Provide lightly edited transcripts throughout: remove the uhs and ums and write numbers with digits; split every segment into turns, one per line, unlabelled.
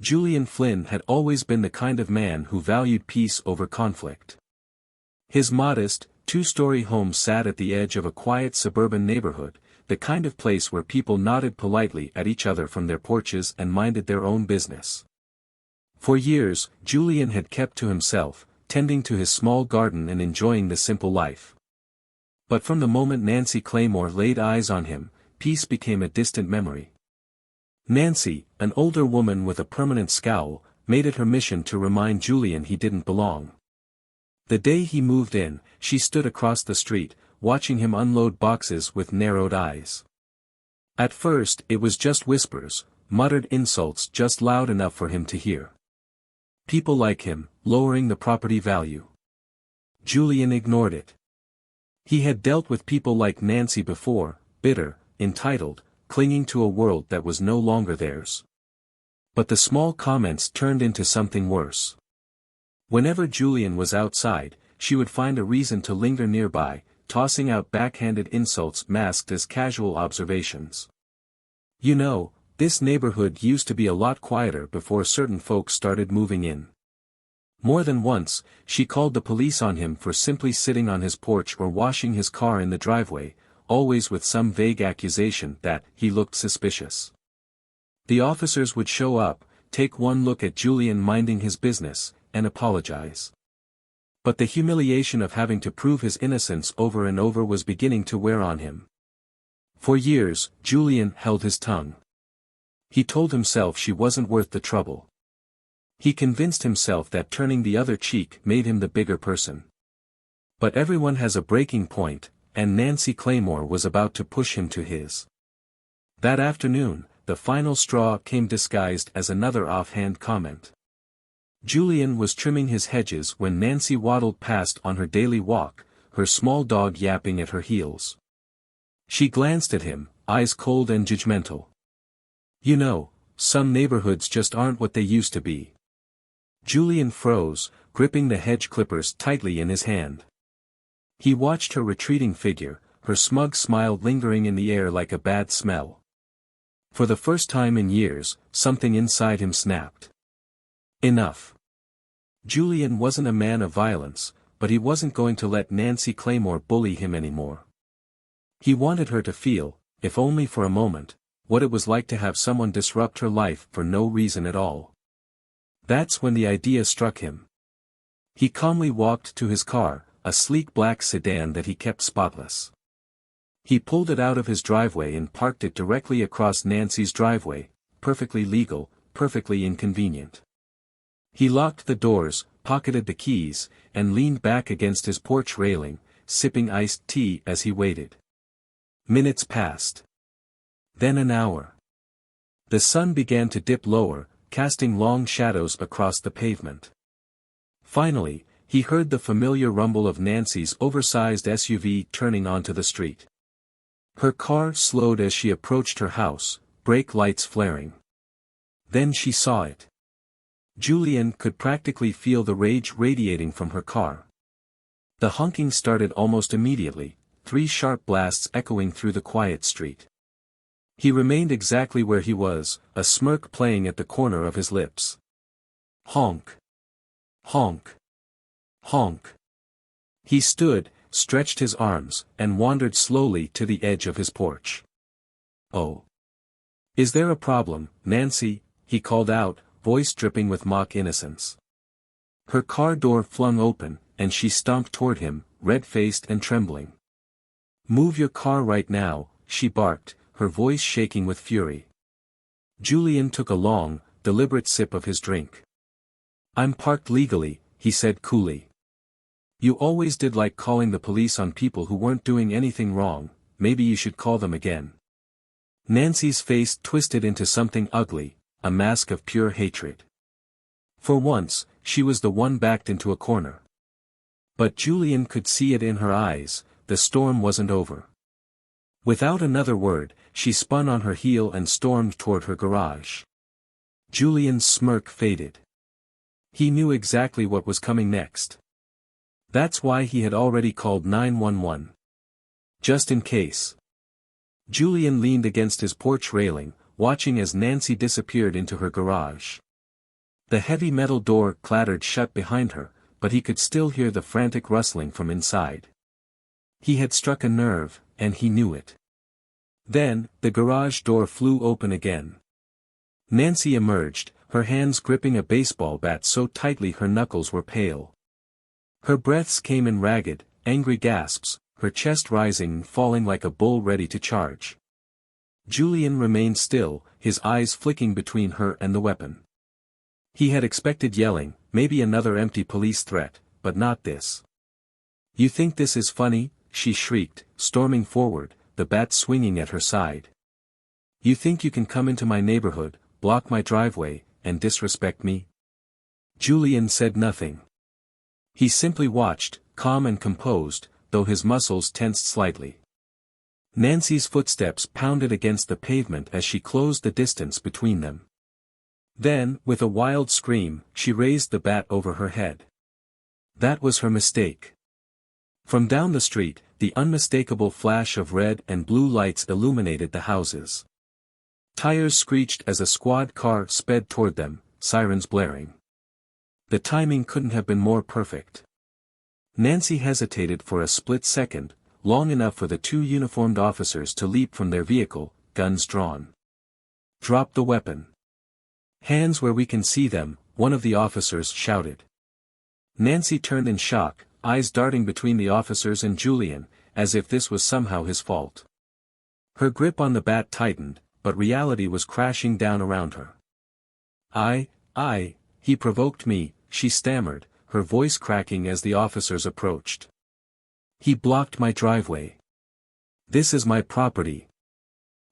Julian Flynn had always been the kind of man who valued peace over conflict. His modest, two-story home sat at the edge of a quiet suburban neighborhood, the kind of place where people nodded politely at each other from their porches and minded their own business. For years, Julian had kept to himself, tending to his small garden and enjoying the simple life. But from the moment Nancy Claymore laid eyes on him, peace became a distant memory. Nancy, an older woman with a permanent scowl, made it her mission to remind Julian he didn't belong. The day he moved in, she stood across the street, watching him unload boxes with narrowed eyes. At first it was just whispers, muttered insults just loud enough for him to hear. People like him, lowering the property value. Julian ignored it. He had dealt with people like Nancy before, bitter, entitled, clinging to a world that was no longer theirs. But the small comments turned into something worse. Whenever Julian was outside, she would find a reason to linger nearby, tossing out backhanded insults masked as casual observations. "You know, this neighborhood used to be a lot quieter before certain folks started moving in." More than once, she called the police on him for simply sitting on his porch or washing his car in the driveway, always with some vague accusation that he looked suspicious. The officers would show up, take one look at Julian minding his business, and apologize. But the humiliation of having to prove his innocence over and over was beginning to wear on him. For years, Julian held his tongue. He told himself she wasn't worth the trouble. He convinced himself that turning the other cheek made him the bigger person. But everyone has a breaking point, and Nancy Claymore was about to push him to his. That afternoon, the final straw came disguised as another offhand comment. Julian was trimming his hedges when Nancy waddled past on her daily walk, her small dog yapping at her heels. She glanced at him, eyes cold and judgmental. "You know, some neighborhoods just aren't what they used to be." Julian froze, gripping the hedge clippers tightly in his hand. He watched her retreating figure, her smug smile lingering in the air like a bad smell. For the first time in years, something inside him snapped. Enough. Julian wasn't a man of violence, but he wasn't going to let Nancy Claymore bully him anymore. He wanted her to feel, if only for a moment, what it was like to have someone disrupt her life for no reason at all. That's when the idea struck him. He calmly walked to his car, a sleek black sedan that he kept spotless. He pulled it out of his driveway and parked it directly across Nancy's driveway, perfectly legal, perfectly inconvenient. He locked the doors, pocketed the keys, and leaned back against his porch railing, sipping iced tea as he waited. Minutes passed. Then an hour. The sun began to dip lower, casting long shadows across the pavement. Finally, he heard the familiar rumble of Nancy's oversized SUV turning onto the street. Her car slowed as she approached her house, brake lights flaring. Then she saw it. Julian could practically feel the rage radiating from her car. The honking started almost immediately, 3 sharp blasts echoing through the quiet street. He remained exactly where he was, a smirk playing at the corner of his lips. Honk. Honk. Honk. He stood, stretched his arms, and wandered slowly to the edge of his porch. "Oh. Is there a problem, Nancy?" he called out, voice dripping with mock innocence. Her car door flung open, and she stomped toward him, red-faced and trembling. "Move your car right now," she barked, her voice shaking with fury. Julian took a long, deliberate sip of his drink. "I'm parked legally," he said coolly. "You always did like calling the police on people who weren't doing anything wrong, maybe you should call them again." Nancy's face twisted into something ugly, a mask of pure hatred. For once, she was the one backed into a corner. But Julian could see it in her eyes, the storm wasn't over. Without another word, she spun on her heel and stormed toward her garage. Julian's smirk faded. He knew exactly what was coming next. That's why he had already called 911. Just in case. Julian leaned against his porch railing, watching as Nancy disappeared into her garage. The heavy metal door clattered shut behind her, but he could still hear the frantic rustling from inside. He had struck a nerve, and he knew it. Then, the garage door flew open again. Nancy emerged, her hands gripping a baseball bat so tightly her knuckles were pale. Her breaths came in ragged, angry gasps, her chest rising and falling like a bull ready to charge. Julian remained still, his eyes flicking between her and the weapon. He had expected yelling, maybe another empty police threat, but not this. "You think this is funny?" she shrieked, storming forward, the bat swinging at her side. "You think you can come into my neighborhood, block my driveway, and disrespect me?" Julian said nothing. He simply watched, calm and composed, though his muscles tensed slightly. Nancy's footsteps pounded against the pavement as she closed the distance between them. Then, with a wild scream, she raised the bat over her head. That was her mistake. From down the street, the unmistakable flash of red and blue lights illuminated the houses. Tires screeched as a squad car sped toward them, sirens blaring. The timing couldn't have been more perfect. Nancy hesitated for a split second, long enough for the two uniformed officers to leap from their vehicle, guns drawn. "Drop the weapon. Hands where we can see them," one of the officers shouted. Nancy turned in shock, eyes darting between the officers and Julian, as if this was somehow his fault. Her grip on the bat tightened, but reality was crashing down around her. He provoked me," she stammered, her voice cracking as the officers approached. "He blocked my driveway. This is my property."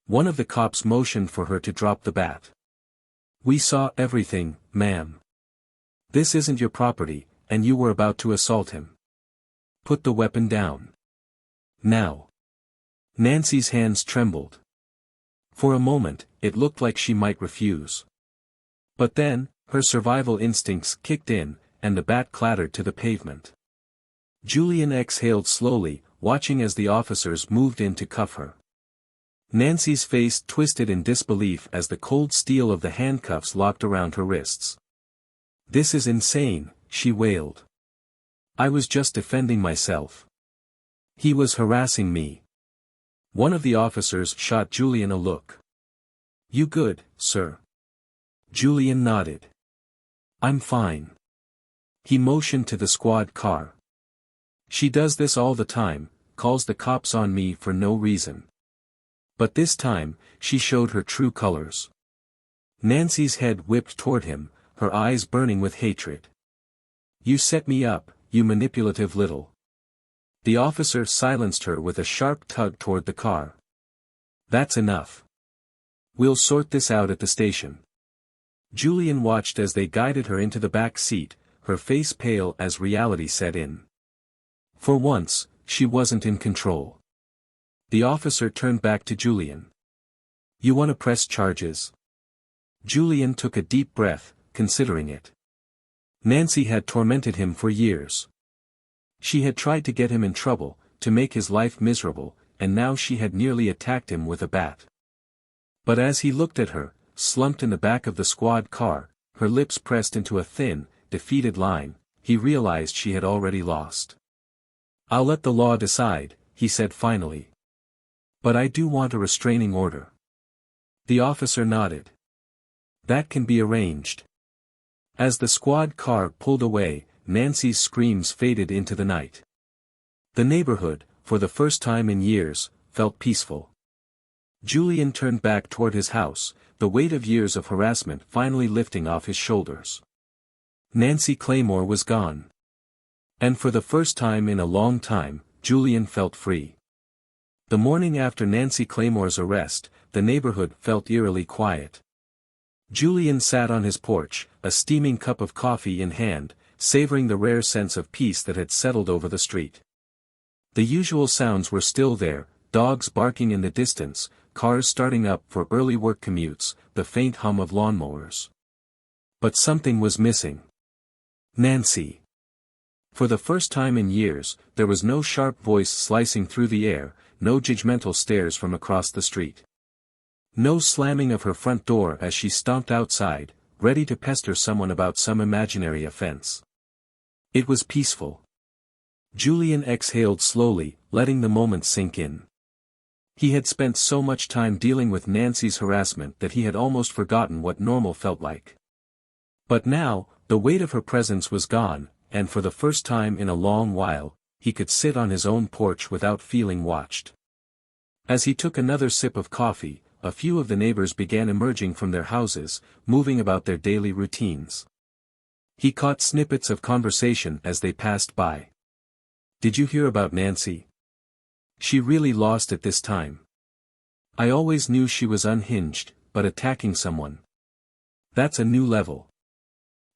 One of the cops motioned for her to drop the bat. "We saw everything, ma'am. This isn't your property, and you were about to assault him. Put the weapon down. Now." Nancy's hands trembled. For a moment, it looked like she might refuse. But then, her survival instincts kicked in, and the bat clattered to the pavement. Julian exhaled slowly, watching as the officers moved in to cuff her. Nancy's face twisted in disbelief as the cold steel of the handcuffs locked around her wrists. "This is insane," she wailed. "I was just defending myself. He was harassing me." One of the officers shot Julian a look. "You good, sir?" Julian nodded. "I'm fine." He motioned to the squad car. "She does this all the time, calls the cops on me for no reason." But this time, she showed her true colors. Nancy's head whipped toward him, her eyes burning with hatred. "You set me up, you manipulative little." The officer silenced her with a sharp tug toward the car. "That's enough. We'll sort this out at the station." Julian watched as they guided her into the back seat, her face pale as reality set in. For once, she wasn't in control. The officer turned back to Julian. "You want to press charges?" Julian took a deep breath, considering it. Nancy had tormented him for years. She had tried to get him in trouble, to make his life miserable, and now she had nearly attacked him with a bat. But as he looked at her, slumped in the back of the squad car, her lips pressed into a thin, defeated line, he realized she had already lost. "I'll let the law decide," he said finally. "But I do want a restraining order." The officer nodded. "That can be arranged." As the squad car pulled away, Nancy's screams faded into the night. The neighborhood, for the first time in years, felt peaceful. Julian turned back toward his house, the weight of years of harassment finally lifting off his shoulders. Nancy Claymore was gone. And for the first time in a long time, Julian felt free. The morning after Nancy Claymore's arrest, the neighborhood felt eerily quiet. Julian sat on his porch, a steaming cup of coffee in hand, savoring the rare sense of peace that had settled over the street. The usual sounds were still there, dogs barking in the distance, cars starting up for early work commutes, the faint hum of lawnmowers. But something was missing. Nancy. For the first time in years, there was no sharp voice slicing through the air, no judgmental stares from across the street. No slamming of her front door as she stomped outside, ready to pester someone about some imaginary offense. It was peaceful. Julian exhaled slowly, letting the moment sink in. He had spent so much time dealing with Nancy's harassment that he had almost forgotten what normal felt like. But now, the weight of her presence was gone, and for the first time in a long while, he could sit on his own porch without feeling watched. As he took another sip of coffee, a few of the neighbors began emerging from their houses, moving about their daily routines. He caught snippets of conversation as they passed by. "Did you hear about Nancy? She really lost it this time. I always knew she was unhinged, but attacking someone. That's a new level."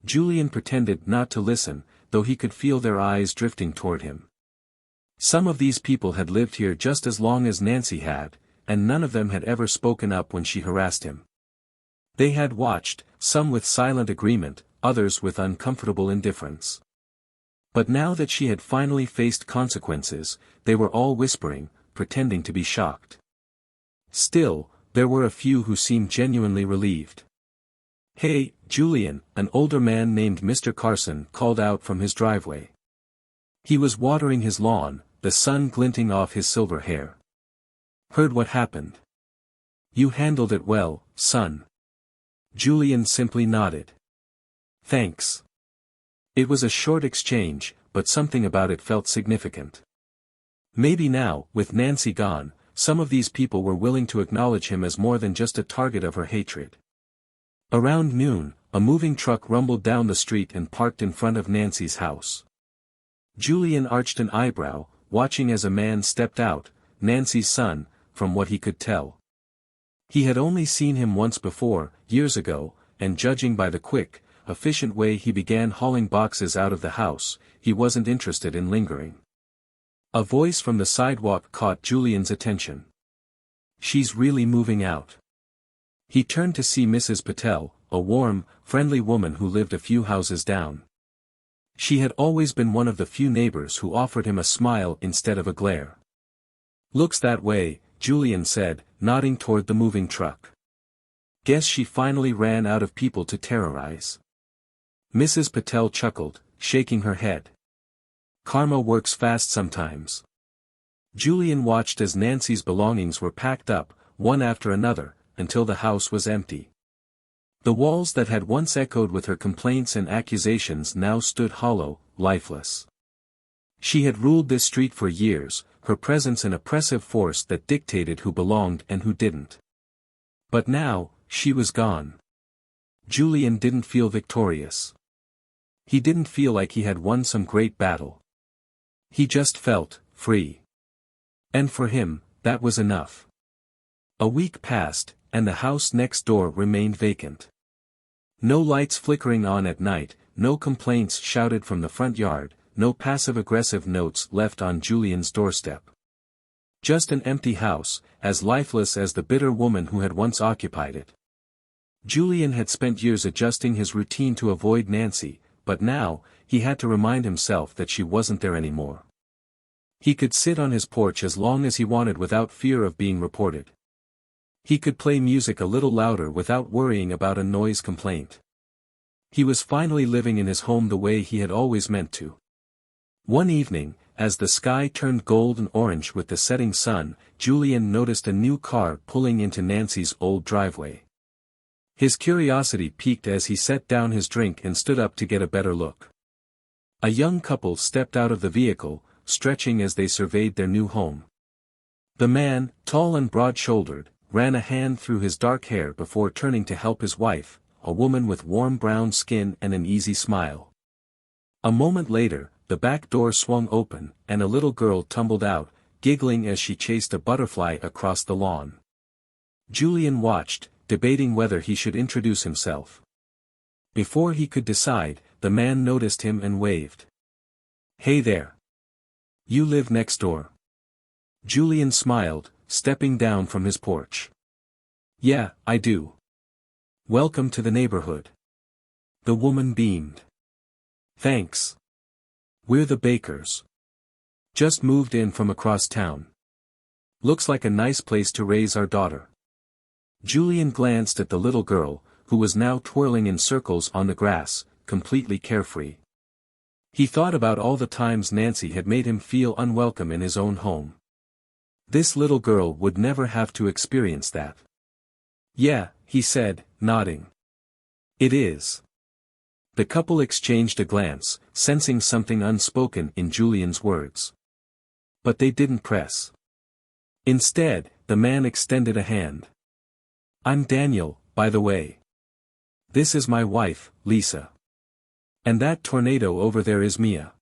Julian pretended not to listen, though he could feel their eyes drifting toward him. Some of these people had lived here just as long as Nancy had, and none of them had ever spoken up when she harassed him. They had watched, some with silent agreement, others with uncomfortable indifference. But now that she had finally faced consequences, they were all whispering, pretending to be shocked. Still, there were a few who seemed genuinely relieved. "Hey, Julian," an older man named Mr. Carson called out from his driveway. He was watering his lawn, the sun glinting off his silver hair. "Heard what happened? You handled it well, son." Julian simply nodded. "Thanks." It was a short exchange, but something about it felt significant. Maybe now, with Nancy gone, some of these people were willing to acknowledge him as more than just a target of her hatred. Around noon, a moving truck rumbled down the street and parked in front of Nancy's house. Julian arched an eyebrow, watching as a man stepped out, Nancy's son, from what he could tell. He had only seen him once before, years ago, and judging by the quick, efficient way he began hauling boxes out of the house, he wasn't interested in lingering. A voice from the sidewalk caught Julian's attention. "She's really moving out." He turned to see Mrs. Patel, a warm, friendly woman who lived a few houses down. She had always been one of the few neighbors who offered him a smile instead of a glare. "Looks that way," Julian said, nodding toward the moving truck. "Guess she finally ran out of people to terrorize." Mrs. Patel chuckled, shaking her head. "Karma works fast sometimes." Julian watched as Nancy's belongings were packed up, one after another, until the house was empty. The walls that had once echoed with her complaints and accusations now stood hollow, lifeless. She had ruled this street for years, her presence an oppressive force that dictated who belonged and who didn't. But now, she was gone. Julian didn't feel victorious. He didn't feel like he had won some great battle. He just felt free. And for him, that was enough. A week passed, and the house next door remained vacant. No lights flickering on at night, no complaints shouted from the front yard, no passive-aggressive notes left on Julian's doorstep. Just an empty house, as lifeless as the bitter woman who had once occupied it. Julian had spent years adjusting his routine to avoid Nancy, but now, he had to remind himself that she wasn't there anymore. He could sit on his porch as long as he wanted without fear of being reported. He could play music a little louder without worrying about a noise complaint. He was finally living in his home the way he had always meant to. One evening, as the sky turned gold and orange with the setting sun, Julian noticed a new car pulling into Nancy's old driveway. His curiosity piqued as he set down his drink and stood up to get a better look. A young couple stepped out of the vehicle, stretching as they surveyed their new home. The man, tall and broad-shouldered, ran a hand through his dark hair before turning to help his wife, a woman with warm brown skin and an easy smile. A moment later, the back door swung open, and a little girl tumbled out, giggling as she chased a butterfly across the lawn. Julian watched, debating whether he should introduce himself. Before he could decide, the man noticed him and waved. "Hey there. You live next door." Julian smiled, stepping down from his porch. "Yeah, I do. Welcome to the neighborhood." The woman beamed. "Thanks. We're the Bakers. Just moved in from across town. Looks like a nice place to raise our daughter." Julian glanced at the little girl, who was now twirling in circles on the grass, completely carefree. He thought about all the times Nancy had made him feel unwelcome in his own home. This little girl would never have to experience that. "Yeah," he said, nodding. "It is." The couple exchanged a glance, sensing something unspoken in Julian's words. But they didn't press. Instead, the man extended a hand. "I'm Daniel, by the way. This is my wife, Lisa. And that tornado over there is Mia."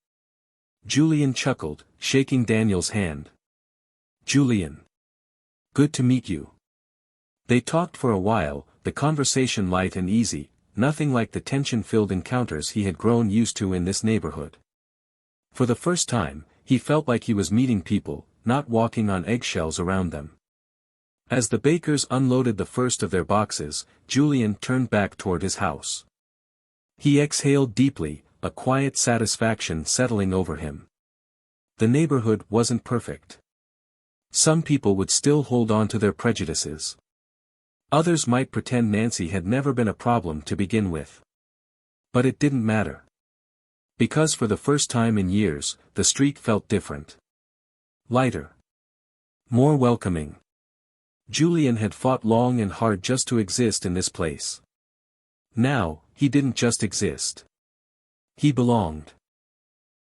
Julian chuckled, shaking Daniel's hand. "Julian. Good to meet you." They talked for a while, the conversation light and easy, nothing like the tension-filled encounters he had grown used to in this neighborhood. For the first time, he felt like he was meeting people, not walking on eggshells around them. As the bakers unloaded the first of their boxes, Julian turned back toward his house. He exhaled deeply, a quiet satisfaction settling over him. The neighborhood wasn't perfect. Some people would still hold on to their prejudices. Others might pretend Nancy had never been a problem to begin with. But it didn't matter. Because for the first time in years, the street felt different. Lighter. More welcoming. Julian had fought long and hard just to exist in this place. Now, he didn't just exist. He belonged.